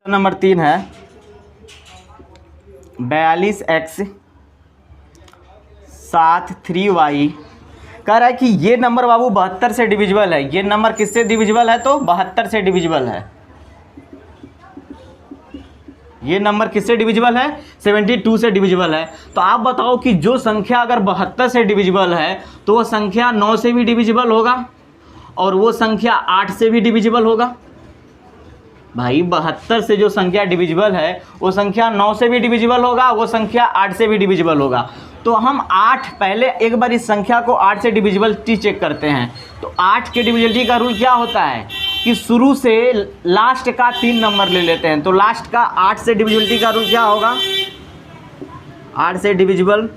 Number 3 है 42x 7 3y। कह रहा है कि ये नंबर बाबू 72 से डिविजिबल है। ये नंबर किससे डिविजिबल है? तो 72 से डिविजिबल है। ये नंबर किससे डिविजिबल है? 72 से डिविजिबल है। तो आप बताओ कि जो संख्या अगर 72 से डिविजिबल है तो वो संख्या 9 से भी डिविजिबल होगा और वो संख्या 8 से भी डिविजिबल होगा। भाई 72 से जो संख्या डिविजिबल है वो संख्या 9 से भी डिविजिबल होगा, वो संख्या 8 से भी डिविजिबल होगा। तो हम 8 पहले एक बार इस संख्या को 8 से डिविजिबिलिटी चेक करते हैं। तो 8 के डिविजिबिलिटी का रूल क्या होता है कि शुरू से लास्ट का 3 नंबर ले लेते हैं। तो लास्ट का 8 से डिविजिबिलिटी का रूल क्या होगा? 8 से डिविजिबल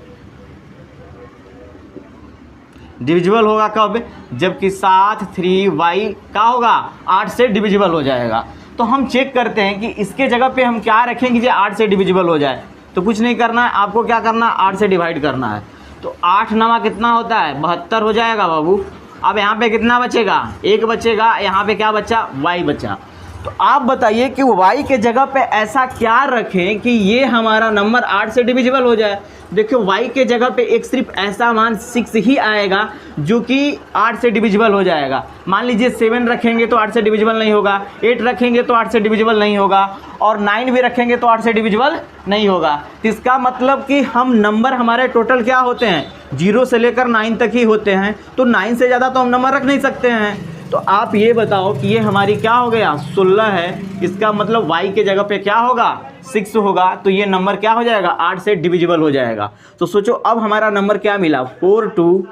होगा कब? जबकि 7 3y का होगा 8 से डिविजिबल हो जाएगा। तो हम चेक करते हैं कि इसके जगह पे हम क्या रखेंगे जो 8 से डिविजिबल हो जाए। तो कुछ नहीं करना है, आपको क्या करना है? 8 से डिवाइड करना है। तो 8 नवा कितना होता है? 72 हो जाएगा बाबू। अब यहाँ पे कितना बचेगा? 1 बचेगा। यहाँ पे क्या बचा? y बचा। तो आप बताइए कि y के जगह पे ऐसा क्या रखें कि ये हमारा नंबर 8 से डिविजिबल हो जाए। देखियो y के जगह पे एक सिर्फ ऐसा मान 6 ही आएगा जो कि 8 से डिविजिबल हो जाएगा। मान लीजिए 7 रखेंगे तो 8 से डिविजिबल नहीं होगा, 8 रखेंगे तो 8 से डिविजिबल नहीं होगा और 9 भी रखेंगे तो 8 से डिविजिबल नहीं होगा। तो इसका मतलब कि हम नंबर हमारे टोटल क्या होते हैं? 0 से लेकर 9 तक ही होते हैं। तो 9 से ज़्यादा तो हम नंबर रख नहीं सकते हैं। तो आप ये बताओ कि ये हमारी क्या हो गया? 16 है। इसका मतलब y के जगह पे क्या होगा? 6 होगा। तो ये नंबर क्या हो जाएगा? 8 से डिविजिबल हो जाएगा। तो सोचो अब हमारा नंबर क्या मिला? 4 2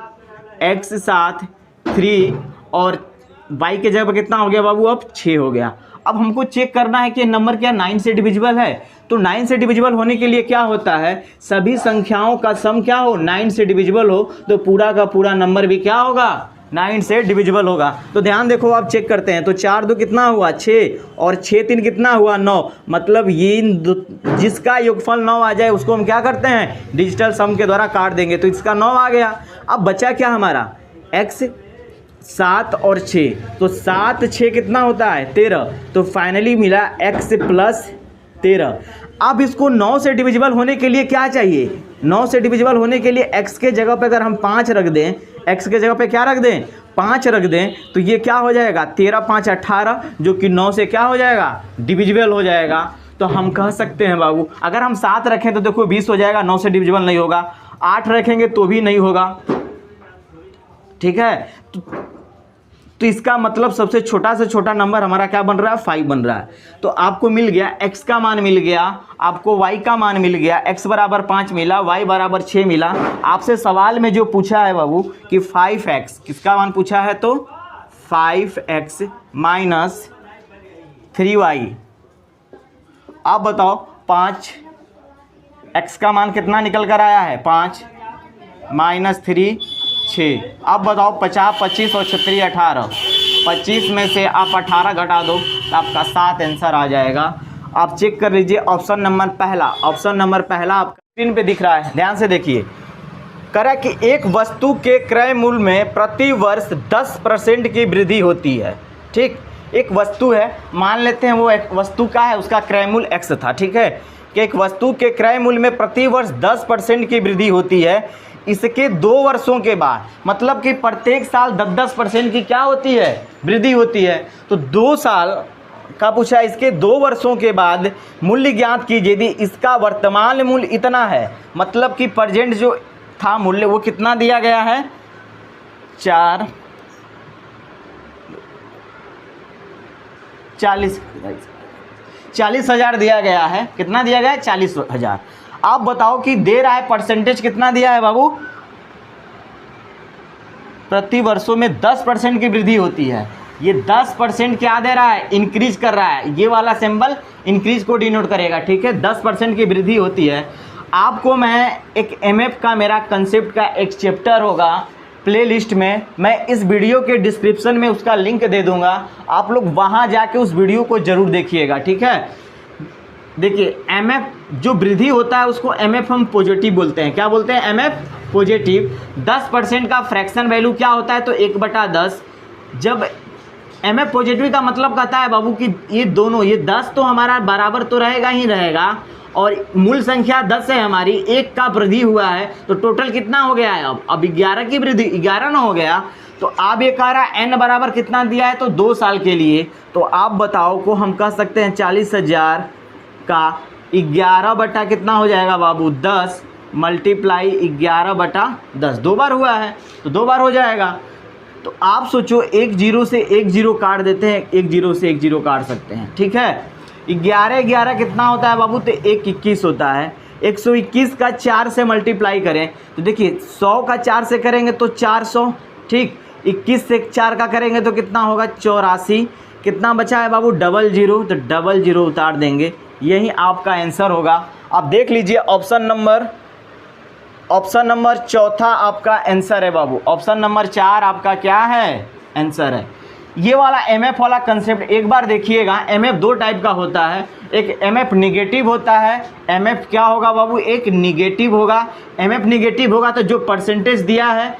x 7 3 और y के जगह पे कितना हो गया बाबू? अब 6 हो गया। अब हमको चेक करना है कि नंबर क्या 9 से डिविजिबल है। तो 9 से डिविजिबल होने के लिए क्या होता है? सभी संख्याओं का सम क्या हो? 9 से डिविजिबल हो। तो पूरा का पूरा नंबर भी क्या होगा? 9 से डिविजिबल होगा। तो ध्यान देखो, आप चेक करते हैं। तो 4 2 कितना हुआ? 6 और 6 3 कितना हुआ? 9। मतलब ये जिसका योगफल 9 आ जाए उसको हम क्या करते हैं? डिजिटल सम के द्वारा काट देंगे। तो इसका 9 आ गया। अब बचा क्या हमारा? x 7 और 6। तो 7 6 कितना होता है? 13। तो फाइनली मिला x प्लस 13। अब इसको 9 से डिविजिबल होने के लिए क्या चाहिए? 9 से डिविजिबल होने के लिए x के जगह पे अगर हम 5 रख दें, x के जगह पे क्या रख दें? 5 रख दें, तो ये क्या हो जाएगा? 13 5 18, जो कि 9 से क्या हो जाएगा? डिविजिबल हो जाएगा। तो हम कह सकते हैं बाबू, अगर हम 7 रखें तो देखो 20 हो जाएगा, 9 से डिविजिबल नहीं होगा। 8 रखेंगे तो भी नहीं होगा। ठीक है। तो इसका मतलब सबसे छोटा से छोटा नंबर हमारा क्या बन रहा है? 5 बन रहा है। तो आपको मिल गया x का मान मिल गया, आपको y का मान मिल गया। x बराबर 5 मिला, y बराबर 6 मिला। आपसे सवाल में जो पूछा है बाबू कि 5x किसका मान पूछा है? तो 5x माइनस 3y। आप बताओ 5x का मान कितना निकल कर आया है? 5 माइनस 3 6। अब बताओ 50 25 और 36 18। 25 में से आप 18 घटा दो तो आपका 7 आंसर आ जाएगा। आप चेक कर लीजिए ऑप्शन नंबर पहला। ऑप्शन नंबर पहला आपका स्क्रीन पे दिख रहा है, ध्यान से देखिए। कह रहा है कि एक वस्तु के क्रय मूल्य में प्रति वर्ष 10% की वृद्धि होती है। ठीक, एक वस्तु है, मान लेते हैं वो एक वस्तु का है, उसका क्रय मूल्य x था। ठीक है, कि एक वस्तु के क्रय मूल्य में प्रति वर्ष 10% की वृद्धि होती है। इसके 2 वर्षों के बाद, मतलब कि प्रत्येक साल 10% की क्या होती है? वृद्धि होती है। तो 2 साल का पूछा, इसके 2 वर्षों के बाद मूल्य ज्ञात कीजिए यदि इसका वर्तमान मूल्य इतना है। मतलब कि प्रेजेंट जो था मूल्य वो कितना दिया गया है? 40,000 दिया गया है। कितना दिया गया है? 40,000। आप बताओ कि दे रहा है परसेंटेज कितना दिया है बाबू? प्रति वर्षों में 10% की वृद्धि होती है। ये 10% क्या दे रहा है? इंक्रीज कर रहा है। ये वाला सिंबल इंक्रीज को डिनोट करेगा। ठीक है, 10% की वृद्धि होती है। आपको मैं एक एमएफ का मेरा कंसेप्ट का एक चैप्टर होगा प्लेलिस्ट में, मैं इस वीडियो के डिस्क्रिप्शन में उसका लिंक दे दूंगा। आप लोग वहां जाके उस वीडियो को जरूर देखिएगा। ठीक है, देखिए एमएफ जो वृद्धि होता है उसको एमएफ हम पॉजिटिव बोलते हैं। क्या बोलते हैं? MF positive. 10% का फ्रैक्शन वैल्यू क्या होता है? तो 1/10। जब एम एफ पॉजिटिव का मतलब कहता है बाबू कि ये दोनों, ये 10 तो हमारा बराबर तो रहेगा ही रहेगा, और मूल संख्या 10 है हमारी, 1 का वृद्धि हुआ है, तो टोटल कितना हो गया है अब 11 की वृद्धि, 11 ना हो गया। तो आप ये कह रहा है n बराबर कितना दिया है, तो 2 साल के लिए। तो आप बताओ को हम कह सकते हैं 40,000 का 11 बटा कितना हो जाएगा बाबू 10 मल्टीप्लाई 11/10, 2 बार हुआ है तो 2 बार हो जाएगा। तो आप सोचो, एक जीरो से एक जीरो काट देते हैं, एक जीरो से एक जीरो काट सकते हैं, ठीक है। 11 कितना होता है बाबू, तो 121 होता है। 121 का 4 से मल्टीप्लाई करें तो देखिए 100 का 4 से करेंगे तो 400, ठीक। 21 से 4 का करेंगे तो कितना होगा 84। कितना बचा है बाबू 00, तो 00 उतार देंगे, यही आपका आंसर होगा। आप देख लीजिए ऑप्शन नंबर चौथा आपका आंसर है बाबू। ऑप्शन नंबर 4 आपका क्या है, आंसर है। ये वाला एमएफ वाला कंसेप्ट एक बार देखिएगा। एमएफ 2 टाइप का होता है, एक एमएफ निगेटिव होता है। एमएफ क्या होगा बाबू, एक निगेटिव होगा। एमएफ निगेटिव होगा तो जो परसेंटेज दिया है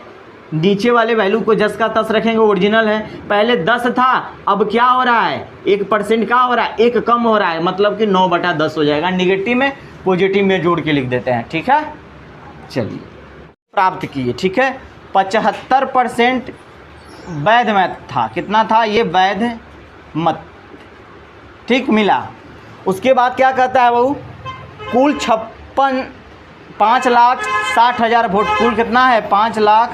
नीचे वाले वैल्यू को जस का तस रखेंगे, ओरिजिनल है। पहले 10 था, अब क्या हो रहा है 1% क्या हो रहा है, 1 कम हो रहा है, मतलब कि 9/10 हो जाएगा। निगेटिव में पॉजिटिव में जोड़ के लिख देते हैं, ठीक है। चलिए प्राप्त किए, ठीक है। 75% वैध मत था, कितना था ये वैध मत, ठीक मिला। उसके बाद क्या कहता है वो, कुल 5,60,000 वोट, कुल कितना है 5 लाख,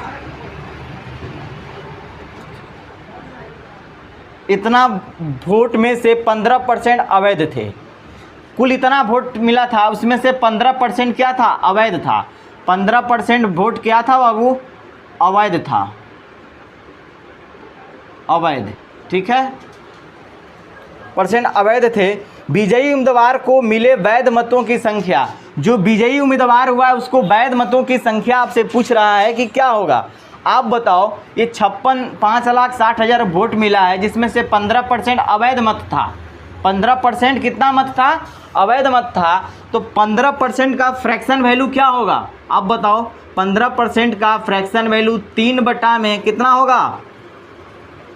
इतना वोट में से 15% अवैध थे। कुल इतना वोट मिला था, उसमें से 15% क्या था, अवैध था। 15% वोट क्या था बाबू, अवैध था, अवैध, ठीक है। परसेंट अवैध थे। विजयी उम्मीदवार को मिले वैध मतों की संख्या, जो विजयी उम्मीदवार हुआ है उसको वैध मतों की संख्या आपसे पूछ रहा है कि क्या होगा। आप बताओ, ये 5,60,000 वोट मिला है, जिसमें से 15% अवैध मत था। 15% कितना मत था, अवैध मत था। तो 15% का फ्रैक्शन वैल्यू क्या होगा, आप बताओ। 15% का फ्रैक्शन वैल्यू 3 में कितना होगा,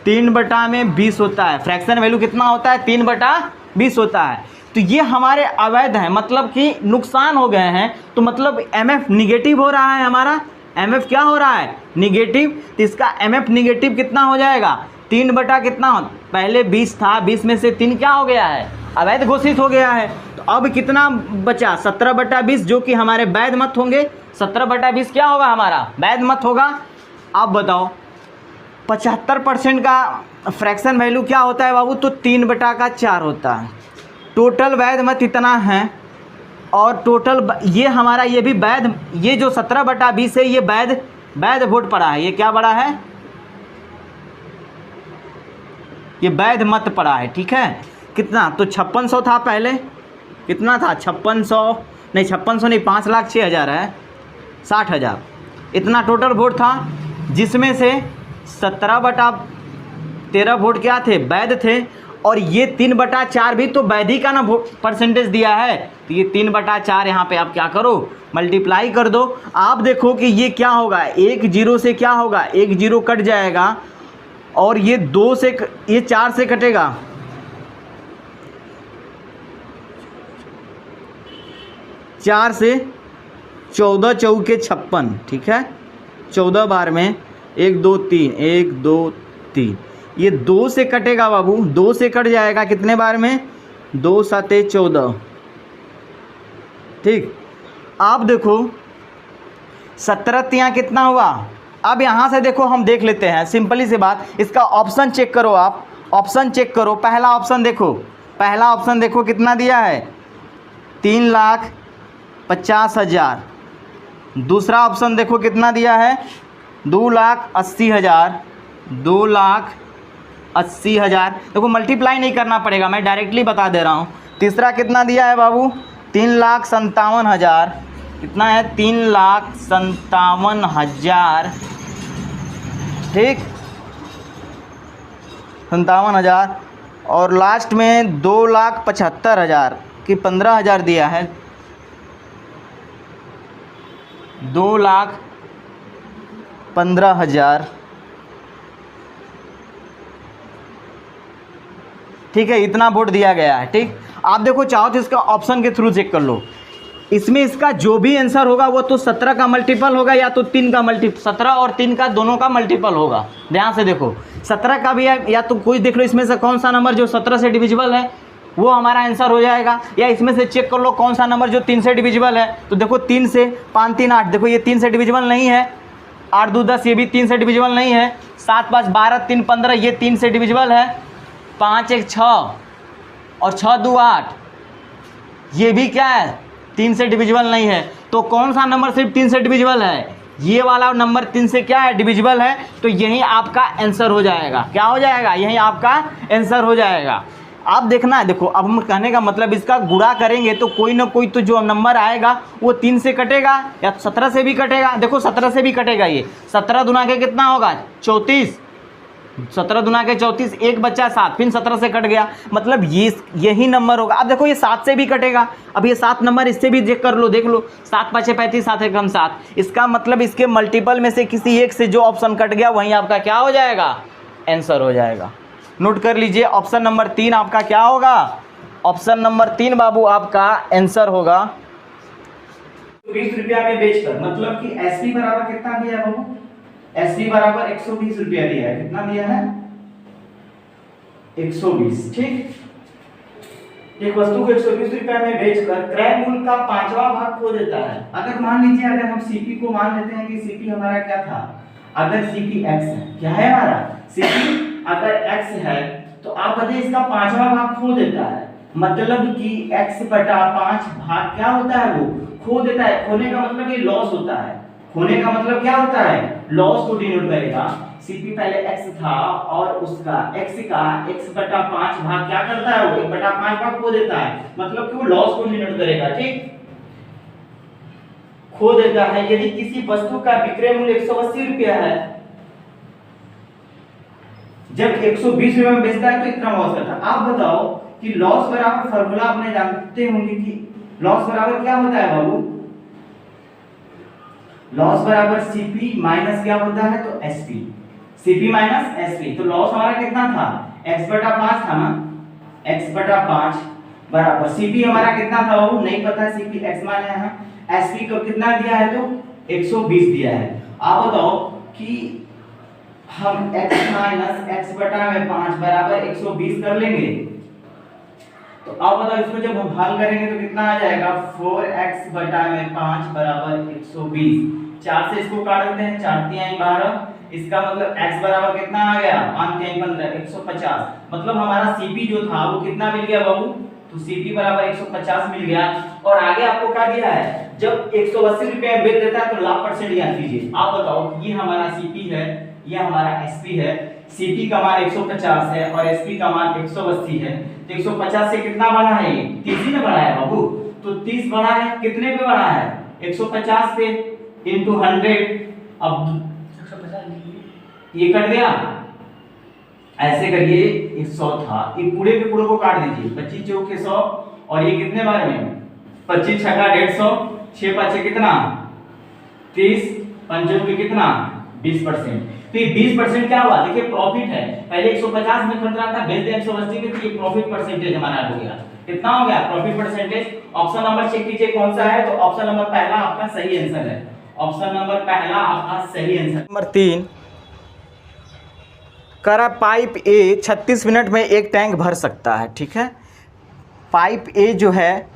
3/20 होता है। फ्रैक्शन वैल्यू कितना होता है, 3/20 होता है। तो ये हमारे अवैध हैं, मतलब कि नुकसान हो गए हैं। तो मतलब एमएफ निगेटिव हो रहा है हमारा, एमएफ क्या हो रहा है, निगेटिव। तो इसका एमएफ निगेटिव कितना हो जाएगा, 3 कितना, पहले 20 था, 20 में से 3 क्या हो गया है, अवैध घोषित हो गया है। तो अब कितना बचा, 17/20, जो कि हमारे वैध मत होंगे। 17/20 क्या होगा हमारा, वैध मत होगा। आप बताओ 75% का फ्रैक्शन वैल्यू क्या होता है बाबू, तो 3/4 होता है। टोटल वैध मत इतना है, और टोटल ये हमारा ये भी वैध, ये जो 17/20 है ये वैध वोट पड़ा है। ये क्या पड़ा है, ये वैध मत पड़ा है, ठीक है। कितना, तो 5600 था पहले, कितना था 5600 नहीं, 5600 नहीं, 5,06,000 है, 60,000 इतना टोटल वोट था, जिसमें से 17/13 वोट क्या थे, वैध थे। और ये 3/4 भी तो वैधी का ना परसेंटेज दिया है। तो ये 3/4 यहाँ पे आप क्या करो, मल्टीप्लाई कर दो। आप देखो कि ये क्या होगा, 1 जीरो से क्या होगा, 1 जीरो कट जाएगा, और ये 2 से, ये 4 से कटेगा, 4 से 14 चौके 56, ठीक है। 14 बार में 1 2 3, 1 2 3, ये 2 से कटेगा बाबू, 2 से कट जाएगा कितने बार में, 2 7 14, ठीक। आप देखो 17 यहाँ कितना हुआ। अब यहाँ से देखो, हम देख लेते हैं सिंपली सी बात। इसका ऑप्शन चेक करो, आप ऑप्शन चेक करो। पहला ऑप्शन देखो, पहला ऑप्शन देखो कितना दिया है, 3,50,000। दूसरा ऑप्शन देखो कितना दिया है, 2,80,000, 2,80,000। देखो मल्टीप्लाई नहीं करना पड़ेगा, मैं डायरेक्टली बता दे रहा हूँ। तीसरा कितना दिया है बाबू, 3,57,000। कितना है, 3,57,000, ठीक, 57,000। और लास्ट में 2,75,000 कि 15,000 दिया है, 2,15,000। ठीक है, इतना वोट दिया गया है। ठीक, आप देखो चाहो तो इसका ऑप्शन के थ्रू चेक कर लो। इसमें इसका जो भी आंसर होगा वो तो 17 का मल्टीपल होगा या तो 3 का मल्टीपल, 17 और 3 का दोनों का मल्टीपल होगा। ध्यान से देखो, 17 का भी है या तो कोई देख लो इसमें से कौन सा नंबर जो 17 से डिविजिबल है वो हमारा आंसर हो जाएगा, या इसमें से चेक कर लो कौन सा नंबर जो 3 से डिविजिबल है। तो देखो 3 से 5 3 8, देखो ये 3 से डिविजिबल नहीं है। 8 2 10, ये भी 3 से डिविजिबल नहीं है। 7 5 12 3 15, ये 3 से डिविजिबल है। 5 1 6 और 6 2 8, ये भी क्या है, 3 से डिविजिबल नहीं है। तो कौन सा नंबर सिर्फ 3 से डिविजिबल है, ये वाला नंबर 3 से क्या है, डिविजिबल है। तो यही आपका आंसर हो जाएगा। क्या हो जाएगा, यही आपका आंसर हो जाएगा। आप देखना है, देखो अब हम कहने का मतलब इसका गुणा करेंगे तो कोई ना कोई तो जो नंबर आएगा वो 3 से कटेगा या 17 से भी कटेगा। देखो 17 से भी कटेगा, ये 17 दुना के कितना होगा, 34। 17 दुना के 34, एक बच्चा 7, फिर 17 से कट गया, मतलब यही नंबर होगा। अब देखो ये 7 से भी कटेगा। अब ये 7 नंबर इससे भी चेक कर लो, देख लो 7 5 35, 7 1 7। इसका मतलब इसके मल्टीपल में से किसी एक से जो ऑप्शन कट गया वहीं आपका क्या हो जाएगा, आंसर हो जाएगा। नोट कर लीजिए, ऑप्शन नंबर 3 आपका क्या होगा, ऑप्शन नंबर 3 बाबू आपका आंसर होगा। 20 रुपया में बेचकर, मतलब कि एसपी बराबर कितना दिया है बाबू, एसपी बराबर 120 रुपया दिया है। कितना दिया है, 120। ठीक, एक वस्तु को 120 रुपया में बेचकर क्रय मूल्य का 5वां भाग खो देता है। अगर मान लीजिए, अगर हम सीपी को मान लेते हैं कि सीपी हमारा क्या था, अगर सीपी एक्स है, क्या है हमारा सीपी, अगर x है तो आप बताइए इसका 5वां भाग खो देता है, मतलब कि x बटा 5 भाग क्या होता है, वो खो देता है। खोने का मतलब ये लॉस होता है, खोने का मतलब क्या होता है, लॉस को डिनोट करेगा। सीपी पहले x था और उसका x का x बटा 5 भाग क्या करता है, वो 1 बटा 5 भाग खो देता है, मतलब कि वो लॉस को डिनोट करेगा। ठीक, खो देता है। यदि किसी वस्तु का विक्रय मूल्य 180 रुपया है, जब 120 रुपए में बेचता है तो इतना लॉस करता है। आप बताओ कि लॉस बराबर, फार्मूला आपने जानते होंगे कि लॉस बराबर क्या होता है बाबू, लॉस बराबर सीपी माइनस क्या होता है, तो एसपी, सीपी माइनस एसपी। तो लॉस हमारा कितना था, x बटा 5 था ना, x बटा 5 बराबर सीपी हमारा कितना था बाबू, नहीं पता, सीपी x माना है, एसपी को कितना दिया है, तो 120 दिया है। आप बताओ कि हम x माइनस x बटा में 5 बराबर 120 कर लेंगे, तो अब बताओ इसको जब हम हल करेंगे तो कितना आ जाएगा, 4x बटा में 5 बराबर 120। 4 से इसको काट देते हैं, 4 3 12, इसका मतलब x बराबर कितना आ गया, 5 3 15, 150। मतलब हमारा cp जो था वो कितना मिल गया बाबू, तो cp बराबर 150 मिल गया। और आगे आपको क्या दिया है, जब 180 रुपए में बेच देता है तो लाभ परसेंट याद कीजिए। आप बताओ, ये हमारा cp है, ये हमारा SP है, CP का मान 150 है और SP का मान 180 है। तो 150 से कितना बढ़ा है, ये 30 ही ना बढ़ा है बाबू, तो 30 बढ़ा है, कितने पे बढ़ा है, 150 पे इनटू 100। अब 150 ये कट गया, ऐसे करिए, 100 था, ये पूरे के पूरे को काट दीजिए, 25 चौके 100 और ये कितने बार में, 25 छक्का 150, 6 5 कितना 30, 5 के कितना 20%। तो ये 20% क्या हुआ, देखिए प्रॉफिट है, पहले 150 में खरीद रहा था, बेच दिया 180 में, तो ये प्रॉफिट परसेंटेज हमारा हो गया। कितना हो गया profit percentage. Option number check कीजिए कौन सा है, तो ऑप्शन नंबर पहला आपका सही आंसर है, ऑप्शन नंबर पहला आपका सही आंसर। नंबर 3, करा पाइप ए 36 मिनट में एक टैंक भर सकता है। ठीक है, पाइप ए जो है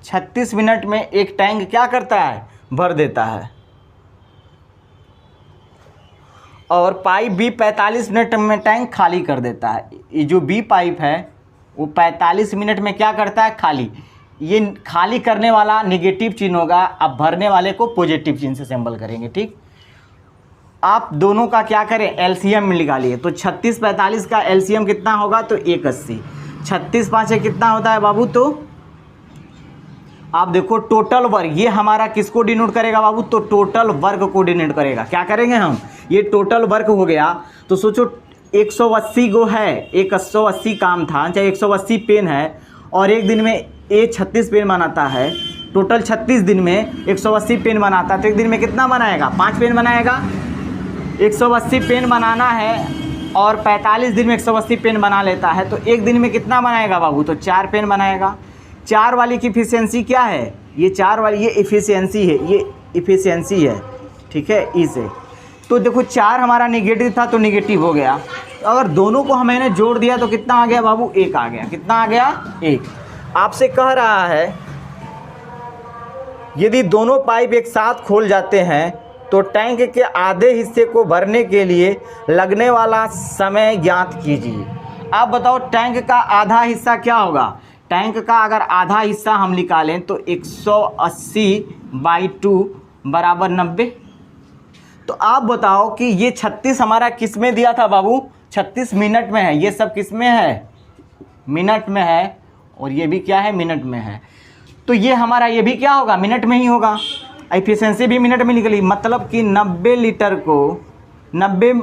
36 मिनट में एक टैंक क्या करता है, भर देता है, और पाइप बी 45 मिनट में टैंक खाली कर देता है। ये जो बी पाइप है वो 45 मिनट में क्या करता है, खाली। ये खाली करने वाला नेगेटिव चिन्ह होगा, अब भरने वाले को पॉजिटिव चिन्ह से सिंबल करेंगे। ठीक, आप दोनों का क्या करें, एलसीएम में निकालिए। तो 36 45 का एलसीएम कितना होगा, तो 180। 36 5 कितना होता है बाबू, तो आप देखो टोटल वर्ग, ये हमारा किसको डिनोट करेगा बाबू, तो टोटल वर्ग को डिनोट करेगा। क्या करेंगे हम, ये टोटल वर्ग हो गया। तो सोचो 180 गो है, 180 काम था, चाहे 180 पेन है, और एक दिन में ए 36 पेन बनाता है, टोटल 36 दिन में 180 पेन बनाता है, तो एक दिन में कितना बनाएगा, 5 पेन बनाएगा। 180 पेन बनाना है और 45 दिन में 180 पेन बना लेता है, तो एक दिन में कितना बनाएगा बाबू? तो 4 पेन बनाएगा। 4 वाली की इफिशियंसी क्या है? ये 4 वाली ये इफिशियंसी है, ये इफिशियंसी है, ठीक है, ई से। तो देखो 4 हमारा निगेटिव था तो निगेटिव हो गया। अगर दोनों को मैंने जोड़ दिया तो कितना आ गया बाबू? 1 आ गया। कितना आ गया? 1। आपसे कह रहा है यदि दोनों पाइप एक साथ खोल जाते हैं तो टैंक के आधे हिस्से को भरने के लिए लगने वाला समय ज्ञात कीजिए। आप बताओ टैंक का आधा हिस्सा क्या होगा? टैंक का अगर आधा हिस्सा हम निकालें तो 180/2 बराबर 90। तो आप बताओ कि ये 36 हमारा किस में दिया था बाबू? 36 मिनट में है। ये सब किस में है? मिनट में है। और ये भी क्या है? मिनट में है। तो ये हमारा ये भी क्या होगा? मिनट में ही होगा। एफिशिएंसी भी मिनट में निकली, मतलब कि 90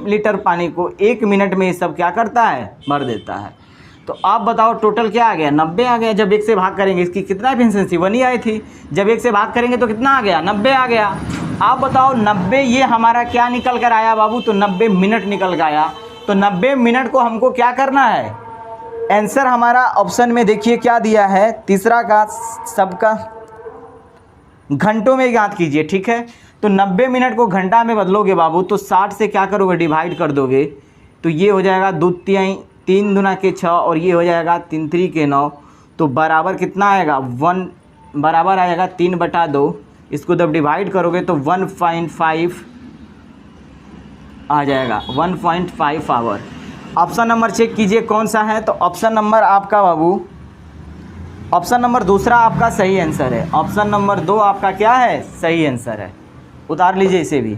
लीटर पानी को 1 मिनट में ये सब क्या करता है? भर देता है। तो आप बताओ टोटल क्या आ गया? 90 आ गया। जब 1 से भाग करेंगे इसकी कितना एफिशिएंसी? 1 ही आई थी। जब 1 से भाग करेंगे तो कितना आ गया? 90 आ गया। आप बताओ 90 ये हमारा क्या निकल कर आया बाबू? तो 90 मिनट निकल कर आया। तो 90 मिनट को हमको क्या करना है? आंसर हमारा ऑप्शन में देखिए क्या दिया है, तीसरा का सबका घंटों में ज्ञात कीजिए, ठीक है। तो 90 मिनट को घंटा में बदलोगे बाबू तो 60 से क्या करोगे? डिवाइड कर दोगे। तो ये हो जाएगा 3 दूना के 6 और ये हो जाएगा 3 3 के 9। तो बराबर कितना आएगा? 1 बराबर आएगा 3/2। इसको जब डिवाइड करोगे तो 1.5 आ जाएगा, 1.5 आवर। ऑप्शन नंबर चेक कीजिए कौन सा है। तो ऑप्शन नंबर आपका बाबू, ऑप्शन नंबर दूसरा आपका सही आंसर है। ऑप्शन नंबर 2 आपका क्या है? सही आंसर है। उतार लीजिए इसे भी।